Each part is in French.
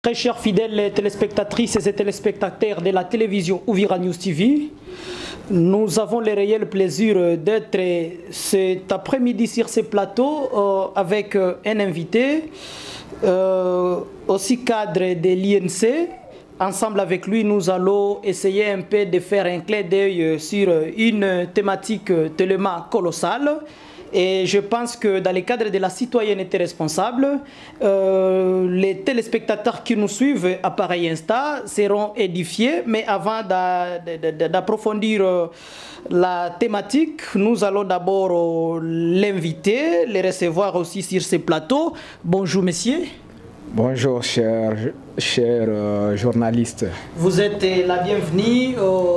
Très chers fidèles téléspectatrices et téléspectateurs de la télévision Uvira News TV, nous avons le réel plaisir d'être cet après-midi sur ce plateau avec un invité, aussi cadre de l'INC. Ensemble avec lui, nous allons essayer un peu de faire un clin d'œil sur une thématique tellement colossale. Et je pense que dans le cadre de la citoyenneté responsable, les téléspectateurs qui nous suivent à pareil instant seront édifiés. Mais avant d'approfondir la thématique, nous allons d'abord l'inviter, le recevoir aussi sur ce plateau. Bonjour messieurs. Bonjour chers journalistes. Vous êtes la bienvenue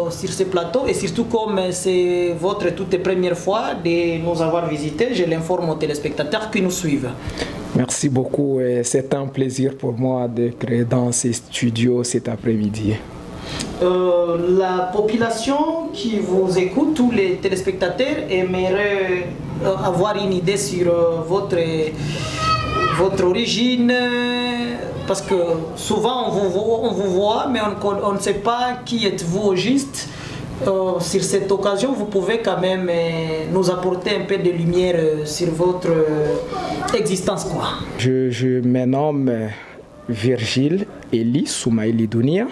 sur ce plateau et surtout comme c'est votre toute première fois de nous avoir visités, je l'informe aux téléspectateurs qui nous suivent. Merci beaucoup et c'est un plaisir pour moi d'être dans ces studios cet après-midi. La population qui vous écoute, tous les téléspectateurs aimeraient avoir une idée sur votre origine, parce que souvent on vous voit, mais on ne sait pas qui êtes-vous au juste. Sur cette occasion, vous pouvez quand même nous apporter un peu de lumière sur votre existence, quoi. Je me nomme Virgile Eli Soumaïli Dounia.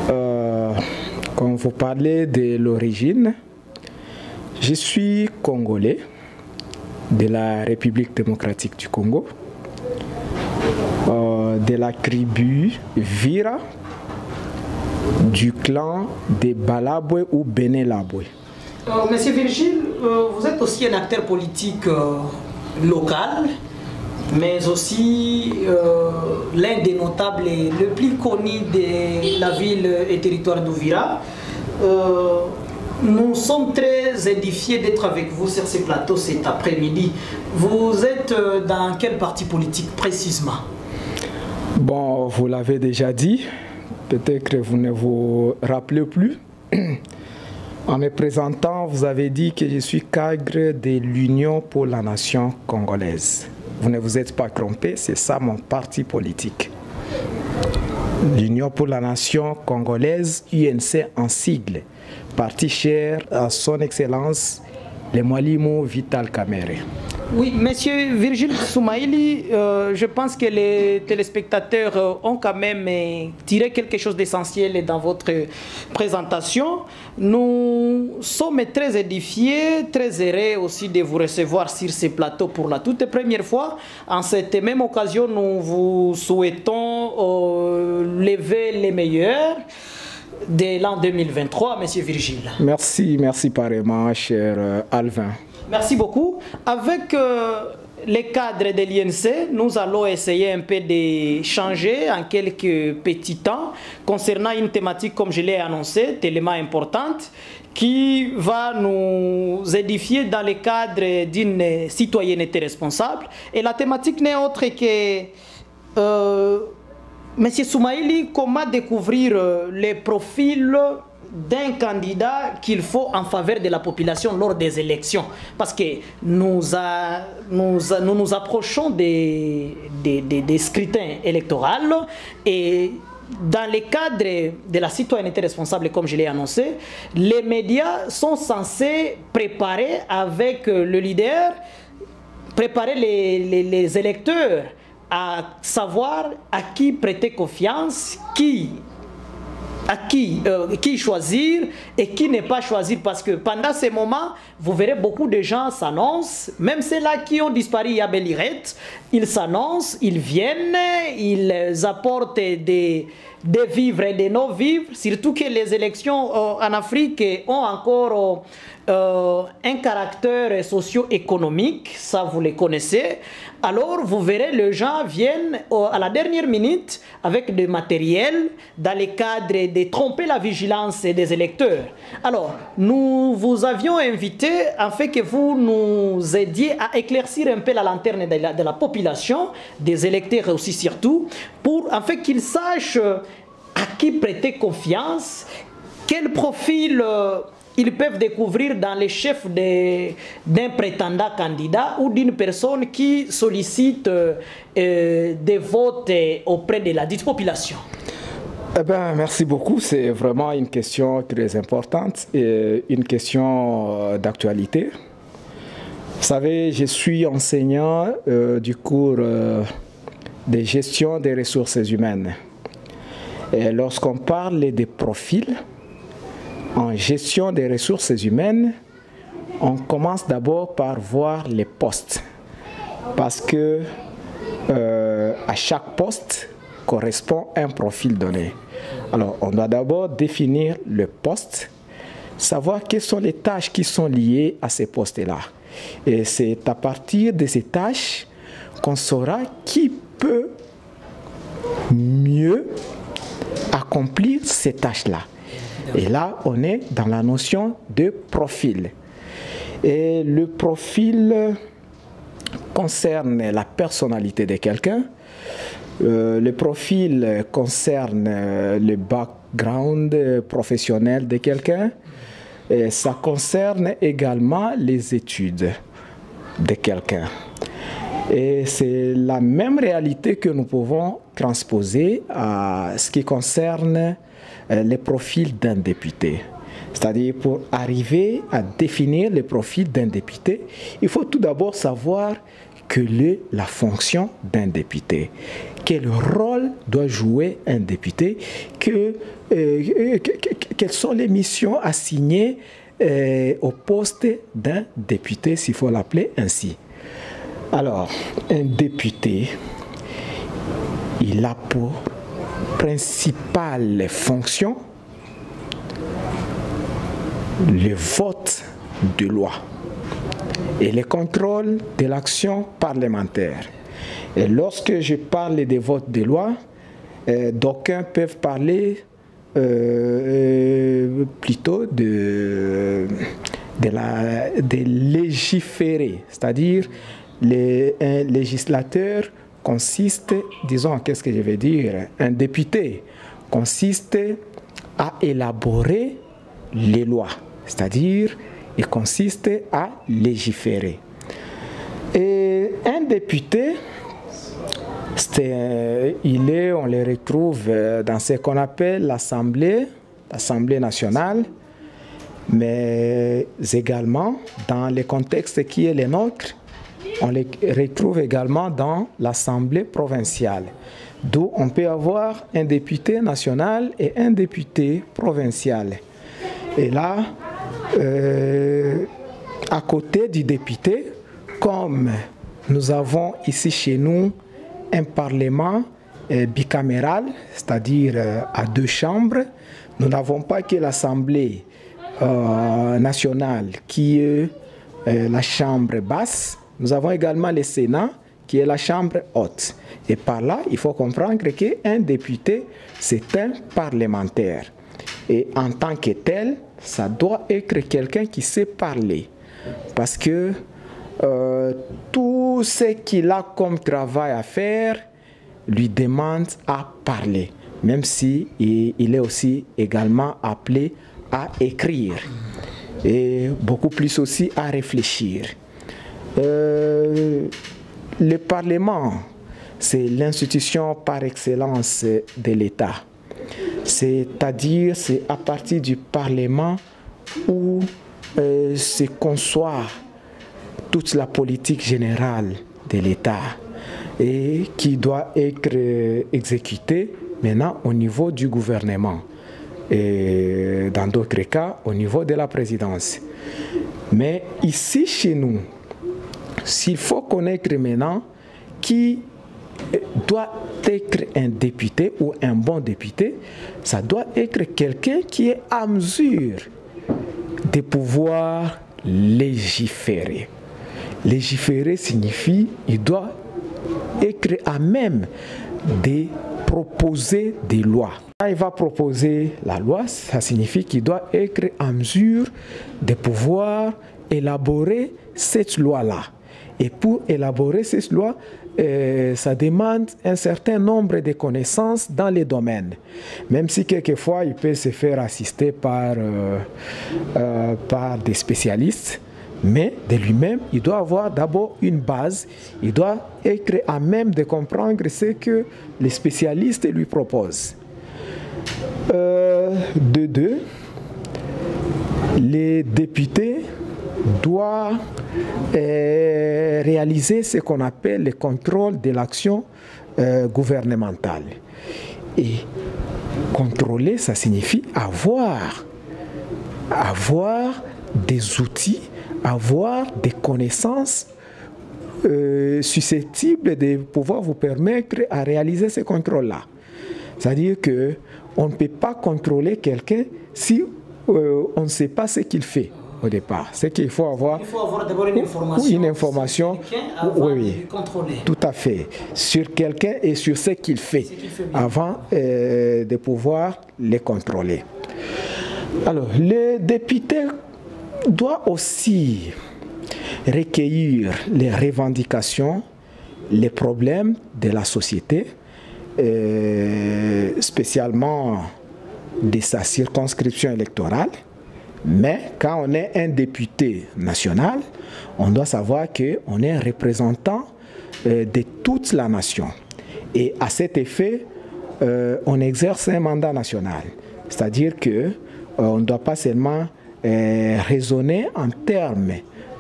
Quand vous parlez de l'origine, je suis congolais de la République démocratique du Congo, de la tribu Vira, du clan des Balabwe ou Benelabwe. Monsieur Virgile, vous êtes aussi un acteur politique local, mais aussi l'un des notables le plus connus de la ville et territoire d'Uvira. Nous sommes très édifiés d'être avec vous sur ce plateau cet après-midi. Vous êtes dans quel parti politique précisément? Bon, vous l'avez déjà dit, peut-être que vous ne vous rappelez plus. En me présentant, vous avez dit que je suis cadre de l'Union pour la nation congolaise. Vous ne vous êtes pas trompé, c'est ça mon parti politique. L'Union pour la nation congolaise, UNC en sigle. Parti cher à son excellence, le Mwalimu Vital Kamerhe. Oui, monsieur Virgile Soumaïli, je pense que les téléspectateurs ont quand même tiré quelque chose d'essentiel dans votre présentation. Nous sommes très édifiés, très heureux aussi de vous recevoir sur ce plateau pour la toute première fois. En cette même occasion, nous vous souhaitons lever les meilleurs de l'an 2023, monsieur Virgile. Merci pareillement, cher Alvin. Merci beaucoup. Avec les cadres de l'INC, nous allons essayer un peu de changer en quelques petits temps concernant une thématique, comme je l'ai annoncé, tellement importante, qui va nous édifier dans le cadre d'une citoyenneté responsable. Et la thématique n'est autre que... Monsieur Soumaïli, comment découvrir les profils d'un candidat qu'il faut en faveur de la population lors des élections? Parce que nous nous approchons des scrutins électoraux et dans le cadre de la citoyenneté responsable, comme je l'ai annoncé, les médias sont censés préparer avec le leader, préparer les électeurs à savoir à qui prêter confiance, qui choisir et qui ne pas choisir, parce que pendant ces moments, vous verrez beaucoup de gens s'annoncent, même ceux-là qui ont disparu à Belirette, ils s'annoncent, ils viennent, ils apportent des vivres et des non-vivres, surtout que les élections en Afrique ont encore un caractère socio-économique, ça vous le connaissez. Alors vous verrez, les gens viennent à la dernière minute avec du matériel dans le cadre de tromper la vigilance des électeurs. Alors nous vous avions invité en fait que vous nous aidiez à éclaircir un peu la lanterne de la population, des électeurs aussi surtout, pour en fait qu'ils sachent à qui prêter confiance, quel profil ils peuvent découvrir dans les chefs d'un prétendant candidat ou d'une personne qui sollicite des votes auprès de la dite population? Eh bien, merci beaucoup. C'est vraiment une question très importante et une question d'actualité. Vous savez, je suis enseignant du cours de gestion des ressources humaines. Et lorsqu'on parle des profils en gestion des ressources humaines, on commence d'abord par voir les postes. Parce que à chaque poste correspond un profil donné. Alors, on doit d'abord définir le poste, savoir quelles sont les tâches qui sont liées à ces postes-là. Et c'est à partir de ces tâches qu'on saura qui peut mieux accomplir ces tâches-là. Et là, on est dans la notion de profil. Et le profil concerne la personnalité de quelqu'un. Le profil concerne le background professionnel de quelqu'un. Et ça concerne également les études de quelqu'un. Et c'est la même réalité que nous pouvons transposer à ce qui concerne les profils d'un député. C'est-à-dire, pour arriver à définir le profil d'un député, il faut tout d'abord savoir quelle est la fonction d'un député. Quel rôle doit jouer un député? Quelles sont les missions assignées au poste d'un député, s'il faut l'appeler ainsi? Alors, un député, il a pour principale fonction le vote de loi et le contrôle de l'action parlementaire. Et lorsque je parle des votes de loi, d'aucuns peuvent parler plutôt de légiférer, c'est-à-dire un législateur consiste, disons, qu'est-ce que je vais dire, un député consiste à élaborer les lois, c'est-à-dire il consiste à légiférer. Et un député, on le retrouve dans ce qu'on appelle l'Assemblée nationale, mais également dans le contexte qui est le nôtre, on les retrouve également dans l'Assemblée provinciale, d'où on peut avoir un député national et un député provincial. Et là, à côté du député, comme nous avons ici chez nous un parlement bicaméral, c'est-à-dire à deux chambres, nous n'avons pas que l'Assemblée nationale qui est la chambre basse, nous avons également le Sénat qui est la chambre haute. Et par là, il faut comprendre qu'un député, c'est un parlementaire. Et en tant que tel, ça doit être quelqu'un qui sait parler. Parce que tout ce qu'il a comme travail à faire lui demande à parler. Même si il est aussi également appelé à écrire. Et beaucoup plus aussi à réfléchir. Le Parlement, c'est l'institution par excellence de l'État. C'est-à-dire, c'est à partir du Parlement où se conçoit toute la politique générale de l'État et qui doit être exécutée maintenant au niveau du gouvernement et dans d'autres cas au niveau de la présidence. Mais ici chez nous, s'il faut connaître maintenant qui doit être un député ou un bon député, ça doit être quelqu'un qui est à mesure de pouvoir légiférer. Légiférer signifie qu'il doit être à même de proposer des lois. Quand il va proposer la loi, ça signifie qu'il doit être en mesure de pouvoir élaborer cette loi-là. Et pour élaborer cette loi, ça demande un certain nombre de connaissances dans les domaines. Même si quelquefois il peut se faire assister par des spécialistes, mais de lui-même, il doit avoir d'abord une base, il doit être à même de comprendre ce que les spécialistes lui proposent. De deux, les députés doivent réaliser ce qu'on appelle le contrôle de l'action gouvernementale. Et contrôler, ça signifie avoir des outils, avoir des connaissances susceptibles de pouvoir vous permettre à réaliser ce contrôle-là. C'est-à-dire qu'on ne peut pas contrôler quelqu'un si on ne sait pas ce qu'il fait au départ. C'est qu'il faut avoir... Il faut avoir d'abord une information avant de contrôler. Tout à fait. Sur quelqu'un et sur ce qu'il fait, avant de pouvoir les contrôler. Alors, le député doit aussi recueillir les revendications, les problèmes de la société, spécialement de sa circonscription électorale. Mais quand on est un député national, on doit savoir qu'on est un représentant de toute la nation. Et à cet effet, on exerce un mandat national. C'est-à-dire qu'on ne doit pas seulement raisonner en termes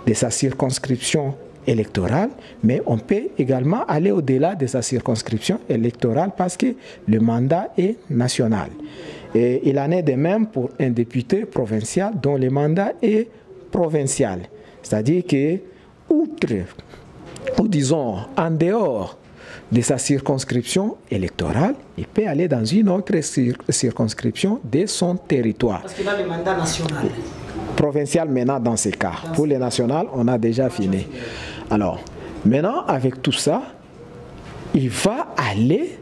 de sa circonscription électorale, mais on peut également aller au-delà de sa circonscription électorale parce que le mandat est national. Et il en est de même pour un député provincial dont le mandat est provincial. C'est-à-dire que, outre, ou disons, en dehors de sa circonscription électorale, il peut aller dans une autre circonscription de son territoire. Parce qu'il a le mandat national. Provincial maintenant dans ces cas. Pour les nationales, on a déjà fini. Alors, maintenant, avec tout ça, il va aller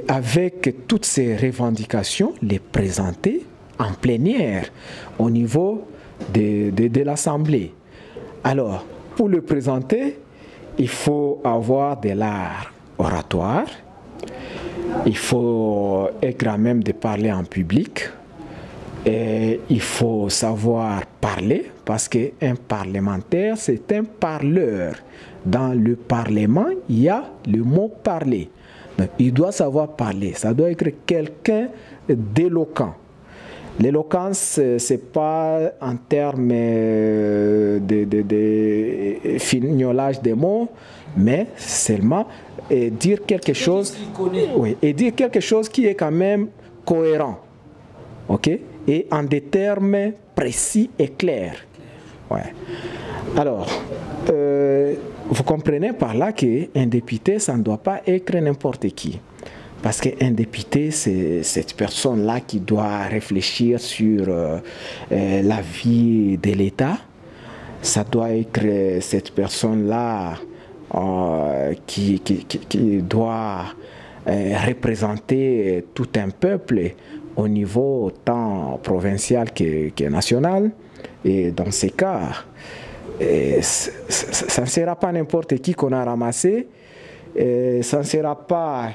avec toutes ces revendications, les présenter en plénière au niveau de l'Assemblée. Alors, pour le présenter, il faut avoir de l'art oratoire, il faut être à même de parler en public, et il faut savoir parler, parce qu'un parlementaire, c'est un parleur. Dans le Parlement, il y a le mot parler. Donc, il doit savoir parler, ça doit être quelqu'un d'éloquent. L'éloquence, ce n'est pas en termes de fignolage des mots, mais seulement dire quelque chose, oui, et dire quelque chose qui est quand même cohérent, ok, et en des termes précis et clairs. Ouais. Alors, vous comprenez par là qu'un député, ça ne doit pas être n'importe qui. Parce qu'un député, c'est cette personne-là qui doit réfléchir sur la vie de l'État. Ça doit être cette personne-là qui doit représenter tout un peuple au niveau tant provincial que national. Et dans ces cas, ça ne sera pas n'importe qui qu'on a ramassé. Ça ne sera pas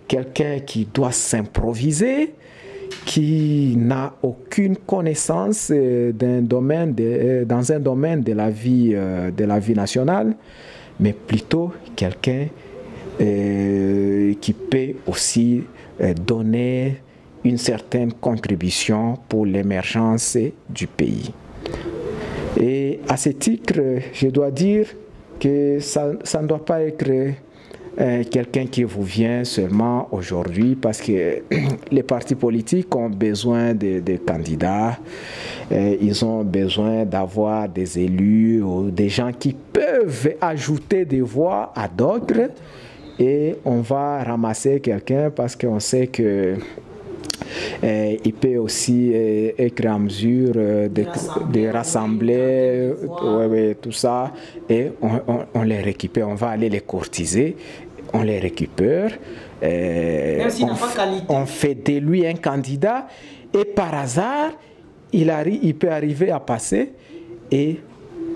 quelqu'un qui doit s'improviser, qui n'a aucune connaissance dans un domaine de la vie nationale, mais plutôt quelqu'un qui peut aussi donner une certaine contribution pour l'émergence du pays. Et à ce titre, je dois dire que ça ne doit pas être quelqu'un qui vous vient seulement aujourd'hui, parce que les partis politiques ont besoin de candidats, ils ont besoin d'avoir des élus ou des gens qui peuvent ajouter des voix à d'autres, et on va ramasser quelqu'un parce qu'on sait que il peut aussi être en mesure de rassembler tout ça, et on les récupère, on va aller les courtiser, on les récupère, on fait de lui un candidat, et par hasard, il peut arriver à passer, et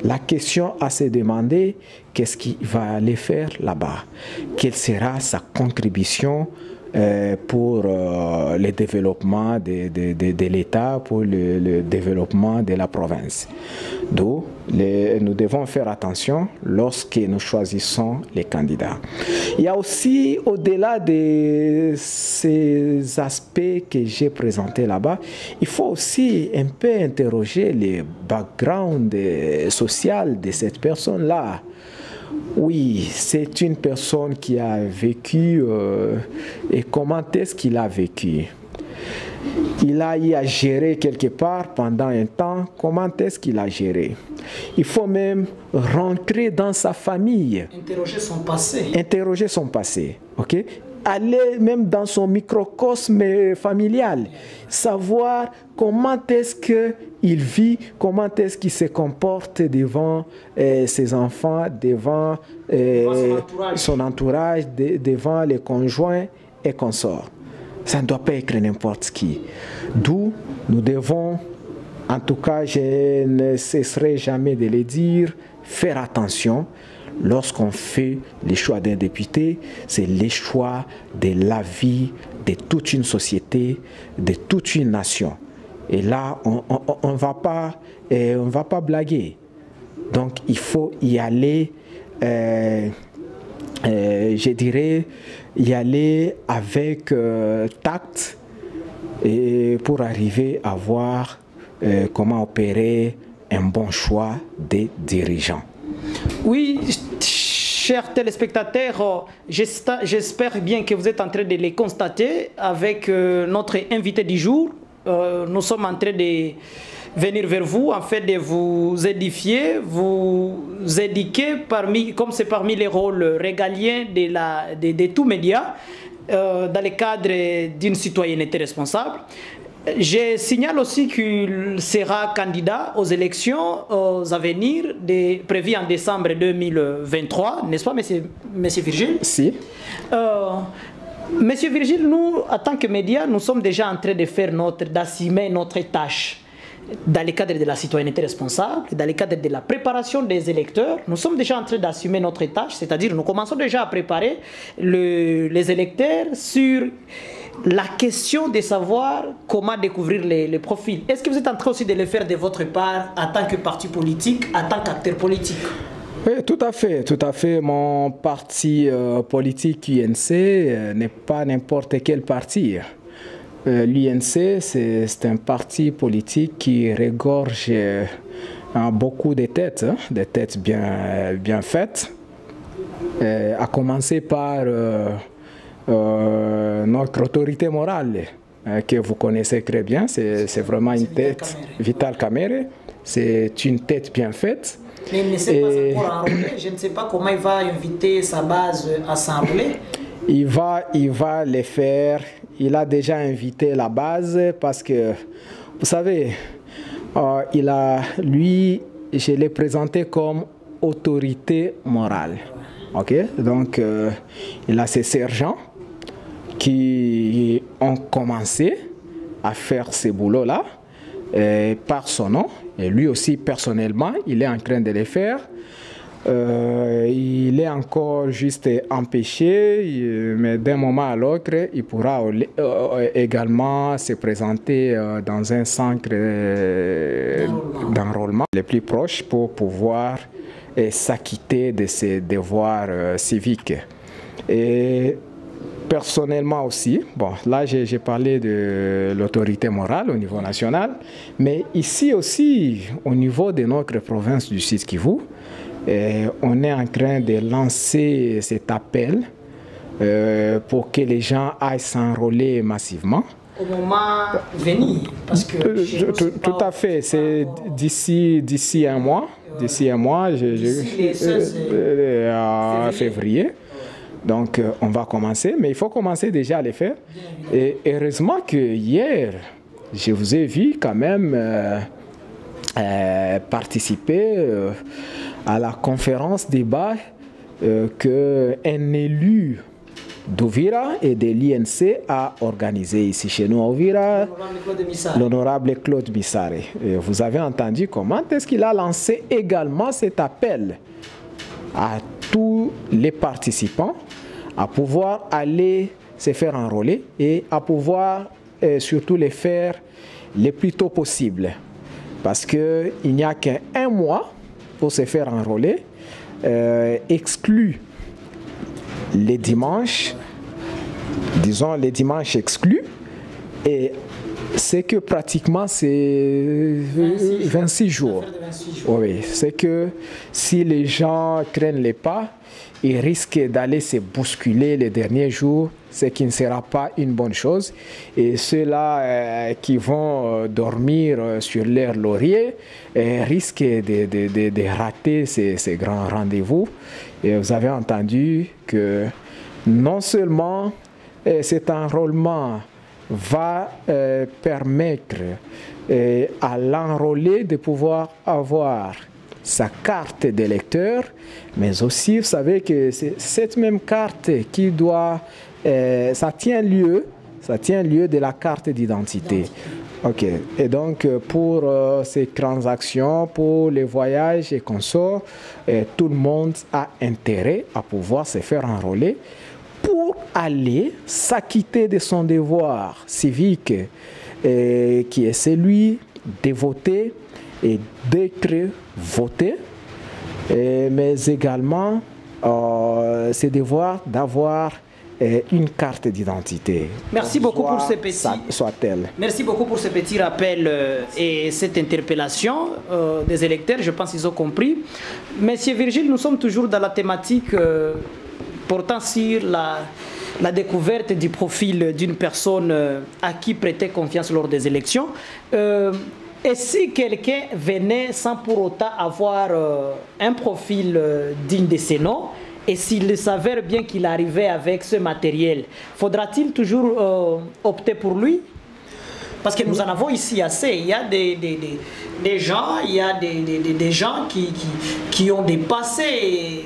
la question à se demander, qu'est-ce qu'il va aller faire là-bas? Quelle sera sa contribution pour le développement de l'État, pour le développement de la province. Donc, nous devons faire attention lorsque nous choisissons les candidats. Il y a aussi, au-delà de ces aspects que j'ai présentés là-bas, il faut aussi un peu interroger le background social de cette personne-là. Oui, c'est une personne qui a vécu et comment est-ce qu'il a vécu? Il a eu à gérer quelque part pendant un temps, comment est-ce qu'il a géré? Il faut même rentrer dans sa famille. Interroger son passé. Interroger son passé, ok? Aller même dans son microcosme familial, savoir comment est-ce qu'il vit, comment est-ce qu'il se comporte devant ses enfants, devant son entourage, devant les conjoints et consorts. Ça ne doit pas être n'importe qui. D'où nous devons, en tout cas, je ne cesserai jamais de le dire, faire attention. Lorsqu'on fait les choix d'un député, c'est les choix de la vie de toute une société, de toute une nation. Et là, on va pas blaguer. Donc, il faut y aller, je dirais, y aller avec tact et pour arriver à voir comment opérer un bon choix des dirigeants. Oui, chers téléspectateurs, j'espère bien que vous êtes en train de les constater avec notre invité du jour. Nous sommes en train de venir vers vous, en fait de vous édifier, vous éduquer, comme c'est parmi les rôles régaliens de tout média, dans le cadre d'une citoyenneté responsable. Je signale aussi qu'il sera candidat aux élections à venir, prévues en décembre 2023, n'est-ce pas, monsieur Virgile? Si. Monsieur Virgile, nous, en tant que médias, nous sommes déjà en train d'assumer notre tâche dans le cadre de la citoyenneté responsable, dans le cadre de la préparation des électeurs. Nous sommes déjà en train d'assumer notre tâche, c'est-à-dire nous commençons déjà à préparer les électeurs sur la question de savoir comment découvrir les profils. Est-ce que vous êtes en train aussi de le faire de votre part en tant que parti politique, en tant qu'acteur politique? Oui, tout à fait, tout à fait. Mon parti politique UNC n'est pas n'importe quel parti. L'UNC, c'est un parti politique qui regorge beaucoup de têtes, des têtes bien faites, à commencer par notre autorité morale, que vous connaissez très bien. C'est vraiment une tête, Vital Kamerhe. C'est une tête bien faite. Mais il ne s'est pas encore enrôlé. Je ne sais pas comment il va inviter sa base à s'enrôler. Il va le faire. Il a déjà invité la base parce que, vous savez, lui, je l'ai présenté comme autorité morale. Ok? Donc, il a ses sergents qui ont commencé à faire ce boulot-là par son nom. Et lui aussi, personnellement, il est en train de le faire. Il est encore juste empêché, mais d'un moment à l'autre, il pourra également se présenter dans un centre d'enrôlement le plus proche pour pouvoir s'acquitter de ses devoirs civiques. Et personnellement aussi, bon, là j'ai parlé de l'autorité morale au niveau national, mais ici aussi, au niveau de notre province du Sud-Kivu, on est en train de lancer cet appel pour que les gens aillent s'enrôler massivement. Au moment venu, parce que tout à fait, c'est d'ici un mois. D'ici un mois, à février. Donc, on va commencer, mais il faut commencer déjà à le faire. Et heureusement que hier, je vous ai vu quand même participer à la conférence débat qu'un élu d'Ouvira et de l'INC a organisé ici chez nous à Ouvira, l'honorable Claude Missare. Vous avez entendu comment est-ce qu'il a lancé également cet appel à tous les participants à pouvoir aller se faire enrôler et à pouvoir surtout les faire le plus tôt possible. Parce qu'il n'y a qu'un mois pour se faire enrôler, exclu les dimanches, disons les dimanches exclus, et c'est que pratiquement c'est 26 jours. Oui, c'est que si les gens craignent les pas, ils risquent d'aller se bousculer les derniers jours, ce qui ne sera pas une bonne chose. Et ceux-là qui vont dormir sur leur laurier risquent de rater ces grands rendez-vous. Et vous avez entendu que non seulement cet enrôlement va permettre à l'enrôlé de pouvoir avoir sa carte d'électeur, mais aussi, vous savez que c'est cette même carte qui doit, ça tient lieu de la carte d'identité. Ok, et donc pour ces transactions, pour les voyages et consorts, tout le monde a intérêt à pouvoir se faire enrôler pour aller s'acquitter de son devoir civique qui est celui de voter et d'être voté, mais également ce devoir d'avoir une carte d'identité. Merci beaucoup pour ce petit. Soit-elle. Merci beaucoup pour ce petit rappel et cette interpellation des électeurs. Je pense qu'ils ont compris. Monsieur Virgile, nous sommes toujours dans la thématique portant sur la découverte du profil d'une personne à qui prêter confiance lors des élections. Et si quelqu'un venait sans pour autant avoir un profil digne de ses noms, et s'il s'avère bien qu'il arrivait avec ce matériel, faudra-t-il toujours opter pour lui? Parce que nous en avons ici assez. Il y a des gens, il y a des gens qui ont des passés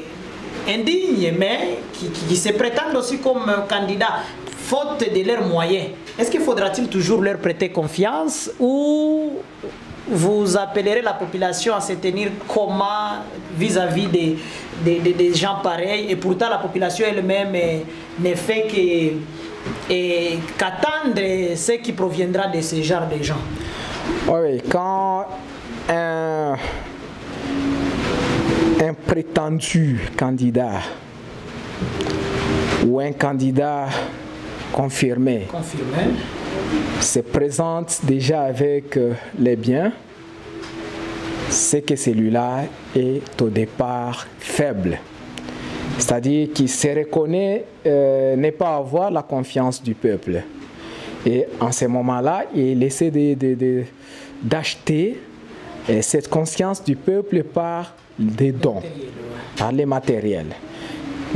indignes, mais qui se prétendent aussi comme candidats, faute de leurs moyens. Est-ce qu'il faudra-t-il toujours leur prêter confiance ou vous appellerez la population à se tenir comment vis-à-vis des gens pareils, et pourtant la population elle-même ne fait qu'attendre ce qui proviendra de ce genre de gens? Oui, quand un prétendu candidat ou un candidat confirmé se présente déjà avec les biens, c'est que celui-là est au départ faible. C'est-à-dire qu'il se reconnaît ne pas avoir la confiance du peuple. Et en ce moment-là, il essaie d'acheter cette conscience du peuple par des dons, par les matériels.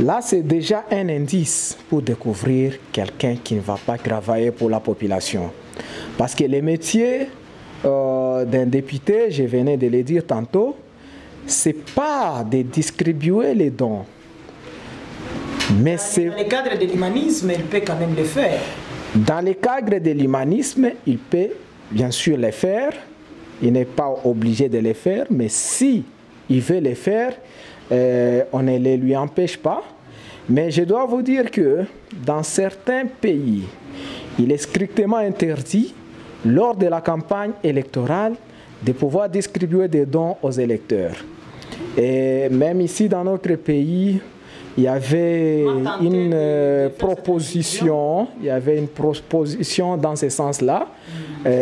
Là, c'est déjà un indice pour découvrir quelqu'un qui ne va pas travailler pour la population. Parce que le métier d'un député, je venais de le dire tantôt, ce n'est pas de distribuer les dons. Mais c'est... Dans le cadre de l'humanisme, il peut quand même le faire. Dans le cadre de l'humanisme, il peut bien sûr le faire. Il n'est pas obligé de le faire, mais si il veut le faire, on ne le lui empêche pas. Mais je dois vous dire que dans certains pays, il est strictement interdit, lors de la campagne électorale, de pouvoir distribuer des dons aux électeurs. Et même ici dans notre pays, il y avait une proposition dans ce sens-là,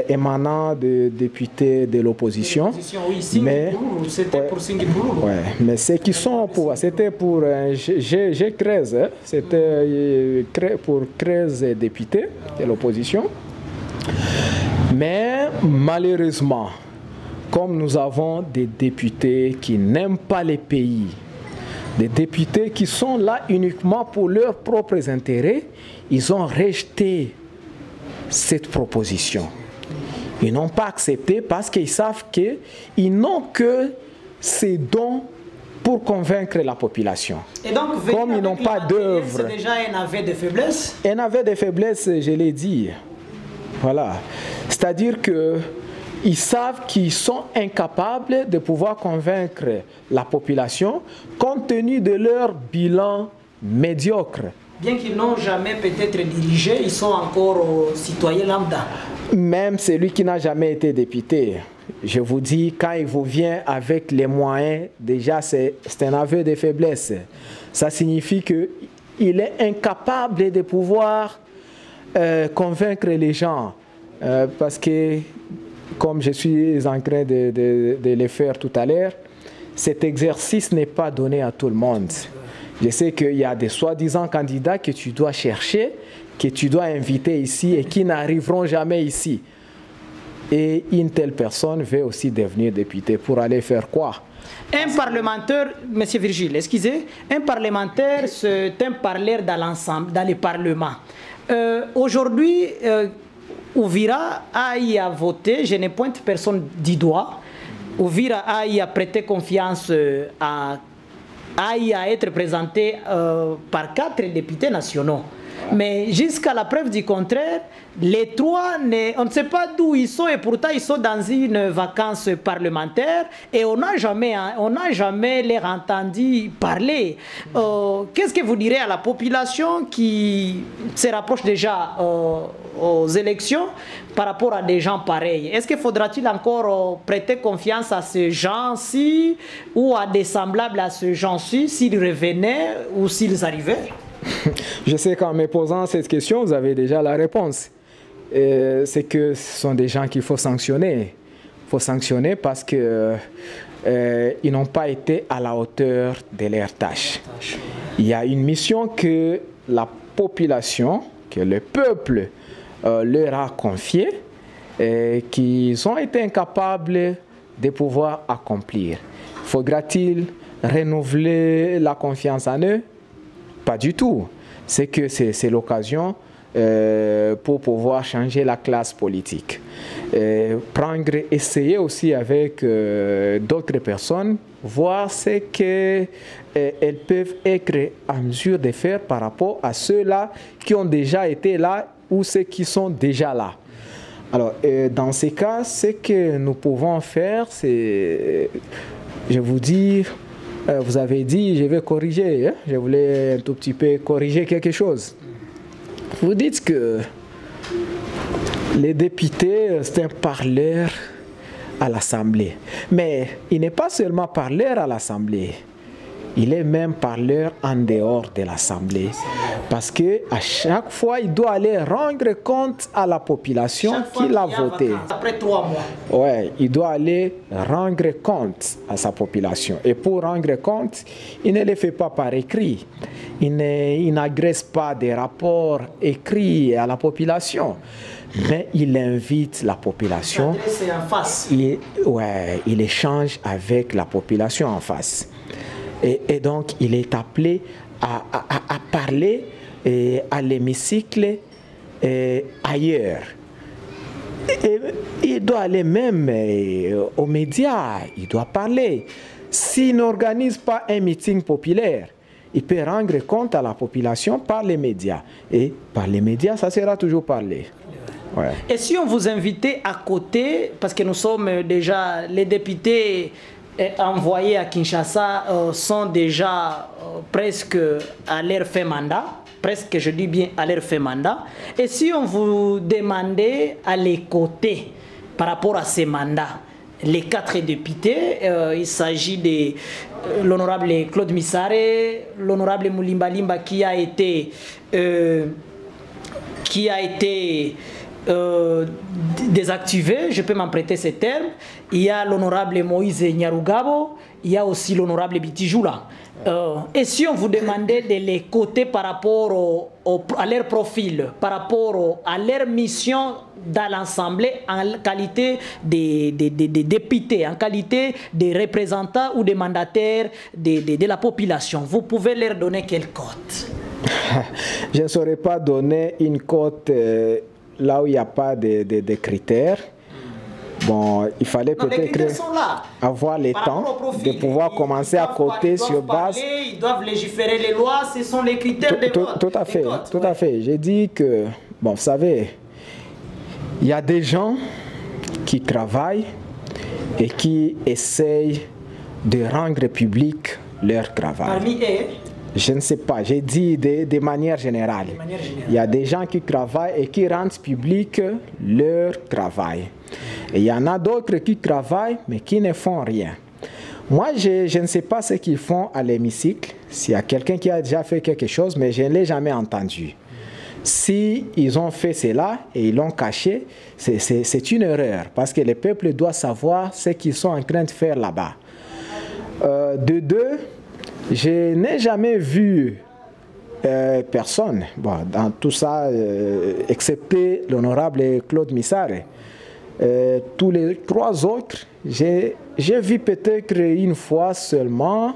émanant de députés de l'opposition. Oui, mais c'était pour Singapore. Ouais, mais ceux qui sont au pouvoir, c'était pour G13, c'était pour 13 députés de l'opposition. Mais malheureusement, comme nous avons des députés qui n'aiment pas les pays, des députés qui sont là uniquement pour leurs propres intérêts, ils ont rejeté cette proposition. Ils n'ont pas accepté parce qu'ils savent qu'ils n'ont que ces dons pour convaincre la population. Et donc, comme ils n'ont pas d'œuvre, c'est déjà un aveu de faiblesse. Un aveu de faiblesse, je l'ai dit. Voilà. C'est-à-dire que ils savent qu'ils sont incapables de pouvoir convaincre la population compte tenu de leur bilan médiocre. Bien qu'ils n'ont jamais peut-être dirigé, ils sont encore citoyens lambda. Même celui qui n'a jamais été député, je vous dis, quand il vous vient avec les moyens, déjà c'est un aveu de faiblesse. Ça signifie qu'il est incapable de pouvoir convaincre les gens. Parce que, comme je suis en train de le faire tout à l'heure, cet exercice n'est pas donné à tout le monde. Je sais qu'il y a des soi-disant candidats que tu dois chercher, que tu dois inviter ici et qui n'arriveront jamais ici. Et une telle personne veut aussi devenir député pour aller faire quoi? Un parlementaire, Monsieur Virgile, excusez, un parlementaire, c'est un parleur dans l'ensemble, dans le Parlement. Aujourd'hui, Uvira a y à voter, je ne pointe personne du doigt. Uvira a y à prêter confiance a y à être présenté par 4 députés nationaux. Mais jusqu'à la preuve du contraire, les 3, on ne sait pas d'où ils sont et pourtant ils sont dans une vacance parlementaire et on n'a jamais les entendu parler. Qu'est-ce que vous direz à la population qui se rapproche déjà aux élections par rapport à des gens pareils? Est-ce qu'il faudra-t-il encore prêter confiance à ces gens-ci ou à des semblables à ces gens-ci s'ils revenaient ou s'ils arrivaient? Je sais qu'en me posant cette question, vous avez déjà la réponse. C'est que ce sont des gens qu'il faut sanctionner. Il faut sanctionner parce qu'ils n'ont pas été à la hauteur de leur tâche. Il y a une mission que la population, que le peuple leur a confiée et qu'ils ont été incapables de pouvoir accomplir. Faudra-t-il renouveler la confiance en eux? Pas du tout. C'est que c'est l'occasion pour pouvoir changer la classe politique. Essayer aussi avec d'autres personnes, voir ce qu'elles peuvent être en mesure de faire par rapport à ceux-là qui ont déjà été là ou ceux qui sont déjà là. Alors, dans ces cas, ce que nous pouvons faire, c'est, je vous dis, vous avez dit, je vais corriger, hein? Je voulais un tout petit peu corriger quelque chose. Vous dites que les députés, c'est un parleur à l'Assemblée. Mais il n'est pas seulement parleur à l'Assemblée. Il est même parleur en dehors de l'Assemblée. Parce qu'à chaque fois, il doit aller rendre compte à la population qui l'a voté. Après 3 mois. Ouais, il doit aller rendre compte à sa population. Et pour rendre compte, il ne le fait pas par écrit. Il n'agresse pas des rapports écrits à la population. Mais il invite la population. En face. Il échange avec la population en face. Et donc, il est appelé à parler à l'hémicycle ailleurs. Et il doit aller même aux médias, il doit parler. S'il n'organise pas un meeting populaire, il peut rendre compte à la population par les médias. Et par les médias, ça sera toujours parlé. Ouais. Et si on vous invitait à côté, parce que nous sommes déjà les députés envoyés à Kinshasa sont déjà presque à leur fin mandat, presque je dis bien à leur fin mandat, et si on vous demandait à les côtés par rapport à ces mandats, les 4 députés, il s'agit de l'honorable Claude Missare, l'honorable Moulimba Limba qui a été désactivé, je peux m'emprunter ces termes. Il y a l'honorable Moïse Nyarugabo, il y a aussi l'honorable Bitijula. Et si on vous demandait de les coter par rapport à leur profil, par rapport à leur mission dans l'Assemblée en qualité de députés, en qualité de représentants ou de mandataires de la population, vous pouvez leur donner quelle cote? Je ne saurais pas donner une cote là où il n'y a pas de critères. Bon, il fallait peut-être avoir le temps de pouvoir commencer à coter sur base. Ils doivent légiférer les lois, ce sont les critères de vote. Tout à fait, tout à fait. J'ai dit que, bon, vous savez, il y a des gens qui travaillent et qui essayent de rendre public leur travail. Parmi eux, je ne sais pas, j'ai dit de manière générale. Il y a des gens qui travaillent et qui rendent public leur travail. Et il y en a d'autres qui travaillent mais qui ne font rien. Moi, je ne sais pas ce qu'ils font à l'hémicycle. S'il y a quelqu'un qui a déjà fait quelque chose, mais je ne l'ai jamais entendu. Si ils ont fait cela et ils l'ont caché, c'est une erreur. Parce que le peuple doit savoir ce qu'ils sont en train de faire là-bas. De deux, je n'ai jamais vu personne, bon, dans tout ça, excepté l'honorable Claude Missare. Tous les trois autres, j'ai vu peut-être une fois seulement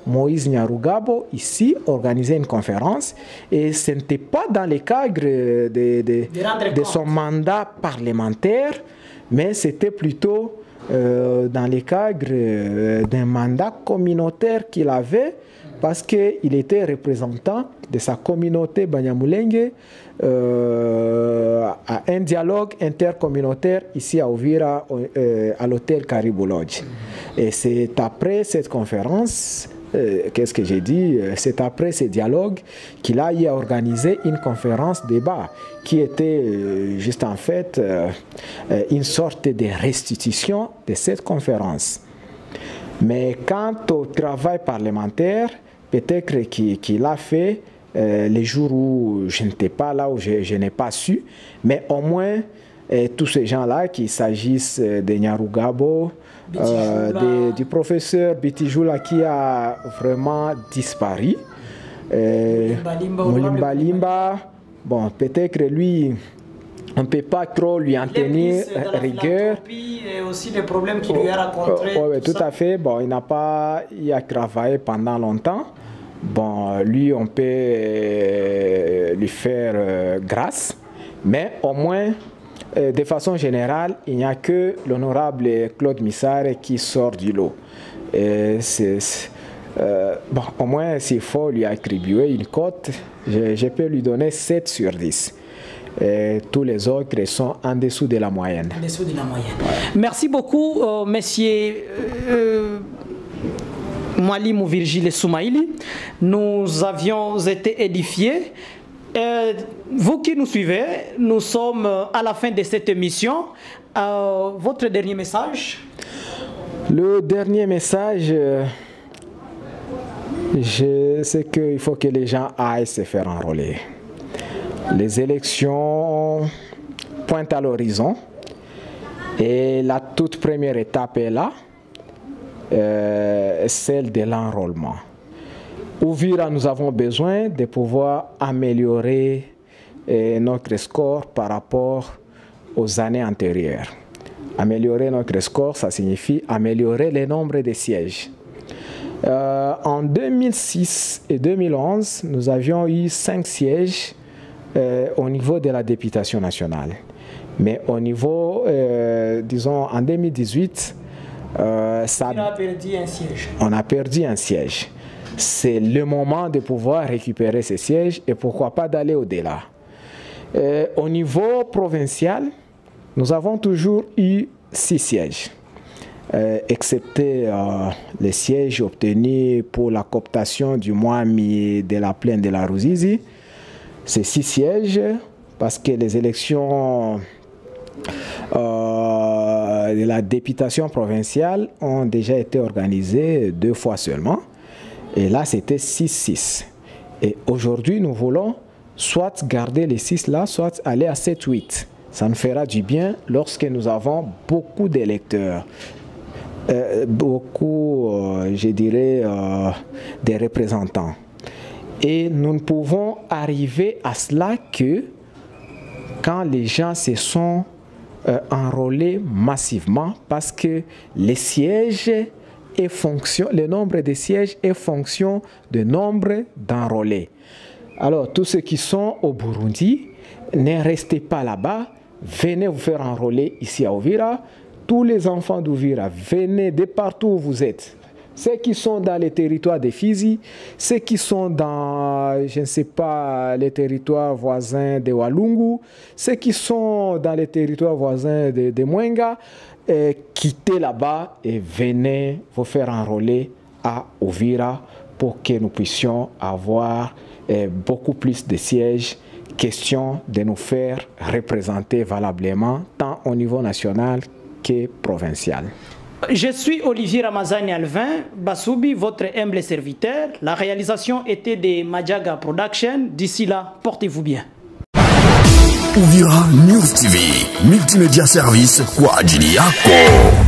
Moïse Nyarugabo ici organiser une conférence, et ce n'était pas dans le cadre de son mandat parlementaire, mais c'était plutôt dans le cadre d'un mandat communautaire qu'il avait, parce qu'il était représentant de sa communauté Banyamulenge à un dialogue intercommunautaire ici à Uvira, à l'hôtel Caribou Lodge. Et c'est après cette conférence, qu'est-ce que j'ai dit, c'est après ce dialogue qu'il a eu à organiser une conférence débat qui était juste en fait une sorte de restitution de cette conférence. Mais quant au travail parlementaire, peut-être qu'il a fait les jours où je n'étais pas là, où je n'ai pas su, mais au moins tous ces gens-là, qu'il s'agisse de Nyarugabo, du professeur Bitijula qui a vraiment disparu, Moulimba Limba, bon, peut-être lui, on ne peut pas trop lui en tenir rigueur. Et aussi les problèmes qu'il lui a rencontrés. Oui, tout à fait. Bon, il n'a pas y a travaillé pendant longtemps. Bon, lui, on peut lui faire grâce, mais au moins, de façon générale, il n'y a que l'honorable Claude Missare qui sort du lot. Bon, au moins, s'il faut lui attribuer une cote, je peux lui donner 7 sur 10. Et tous les autres sont en dessous de la moyenne. En dessous de la moyenne. Ouais. Merci beaucoup, messieurs Mwalim Virgile Soumaïli. Nous avions été édifiés. Vous qui nous suivez, nous sommes à la fin de cette émission. Votre dernier message? Le dernier message, c'est qu'il faut que les gens aillent se faire enrôler. Les élections pointent à l'horizon et la toute première étape est là, celle de l'enrôlement. Uvira, nous avons besoin de pouvoir améliorer notre score par rapport aux années antérieures. Améliorer notre score, ça signifie améliorer le nombre de sièges. En 2006 et 2011, nous avions eu 5 sièges au niveau de la députation nationale. Mais au niveau, disons, en 2018, on a perdu un siège. C'est le moment de pouvoir récupérer ces sièges et pourquoi pas d'aller au-delà. Au niveau provincial, nous avons toujours eu 6 sièges, excepté les sièges obtenus pour la cooptation du Mwami de la plaine de la Ruzizi. Ces 6 sièges, parce que les élections de la députation provinciale ont déjà été organisées 2 fois seulement. Et là, c'était 6-6. Et aujourd'hui, nous voulons soit garder les 6 là, soit aller à 7-8. Ça nous fera du bien lorsque nous avons beaucoup d'électeurs. Beaucoup, je dirais, des représentants. Et nous ne pouvons arriver à cela que quand les gens se sont enrôlés massivement, parce que les sièges est fonction, le nombre de sièges est fonction du nombre d'enrôlés. Alors, tous ceux qui sont au Burundi, ne restez pas là-bas, venez vous faire enrôler ici à Uvira. tous les enfants d'Ouvira, venez de partout où vous êtes. Ceux qui sont dans les territoires de Fizi, ceux qui sont dans, je ne sais pas, les territoires voisins de Walungu, ceux qui sont dans les territoires voisins de Mwenga, quittez là-bas et venez vous faire enrôler à Ouvira pour que nous puissions avoir beaucoup plus de sièges. Question de nous faire représenter valablement tant au niveau national que provincial. Je suis Olivier Ramazani Alvin, Basoubi, votre humble serviteur. La réalisation était de Madjaga Production. D'ici là, portez-vous bien. Ouvira News TV, multimédia service kwa ajili yako.